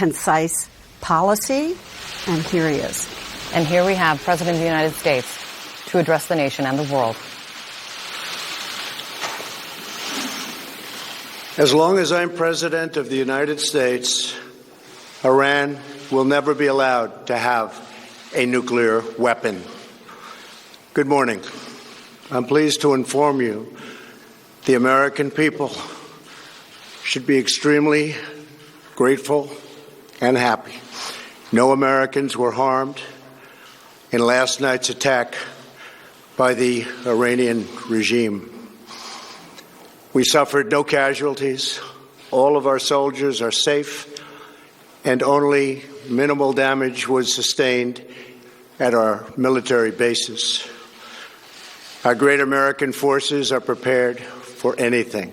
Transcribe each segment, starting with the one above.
concise policy, and here he is. And here we have President of the United States to address the nation and the world. As long as I'm President of the United States, Iran will never be allowed to have a nuclear weapon. Good morning. I'm pleased to inform you the American people should be extremely grateful and happy. No Americans were harmed in last night's attack by the Iranian regime. We suffered no casualties. All of our soldiers are safe, and only minimal damage was sustained at our military bases. Our great American forces are prepared for anything.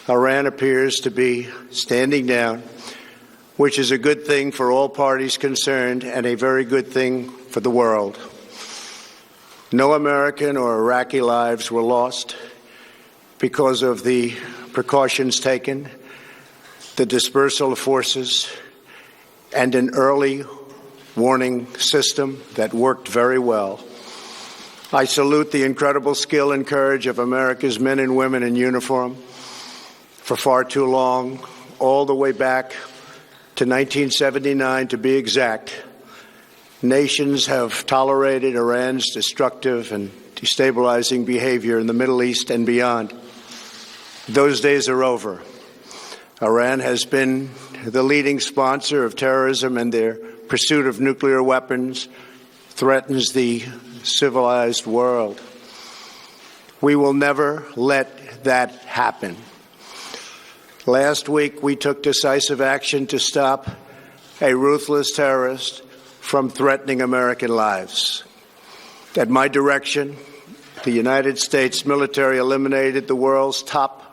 Iran appears to be standing down, which is a good thing for all parties concerned and a very good thing for the world. No American or Iraqi lives were lost because of the precautions taken, the dispersal of forces, and an early warning system that worked very well. I salute the incredible skill and courage of America's men and women in uniform. For far too long, all the way back to 1979 to be exact, nations have tolerated Iran's destructive and destabilizing behavior in the Middle East and beyond. Those days are over. Iran has been the leading sponsor of terrorism, and their pursuit of nuclear weapons threatens the civilized world. We will never let that happen. Last week, we took decisive action to stop a ruthless terrorist from threatening American lives. At my direction, the United States military eliminated the world's top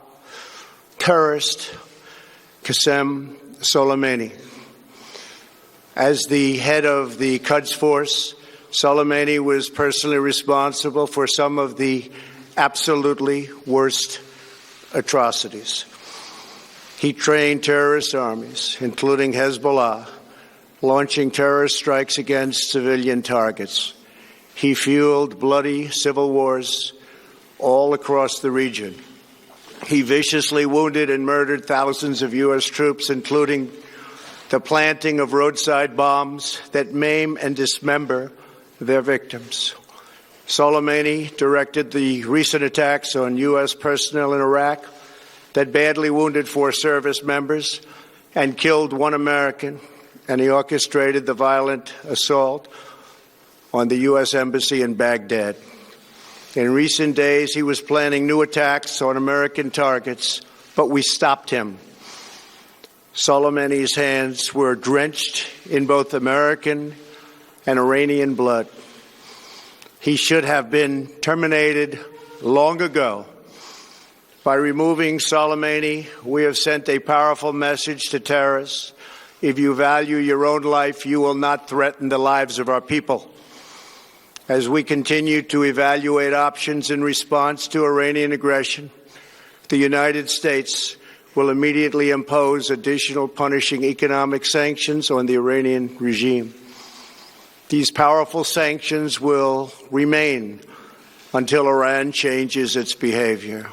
terrorist, Qasem Soleimani. As the head of the Quds Force, Soleimani was personally responsible for some of the absolutely worst atrocities. He trained terrorist armies, including Hezbollah, launching terrorist strikes against civilian targets. He fueled bloody civil wars all across the region. He viciously wounded and murdered thousands of U.S. troops, including the planting of roadside bombs that maim and dismember their victims. Soleimani directed the recent attacks on U.S. personnel in Iraq that badly wounded 4 service members and killed 1 American, and he orchestrated the violent assault on the U.S. Embassy in Baghdad. In recent days, he was planning new attacks on American targets, but we stopped him. Soleimani's hands were drenched in both American and Iranian blood. He should have been terminated long ago. By removing Soleimani, we have sent a powerful message to terrorists. If you value your own life, you will not threaten the lives of our people. As we continue to evaluate options in response to Iranian aggression, the United States will immediately impose additional punishing economic sanctions on the Iranian regime. These powerful sanctions will remain until Iran changes its behavior.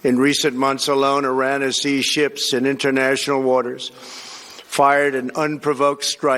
In recent months alone, Iran has seized ships in international waters, fired an unprovoked strike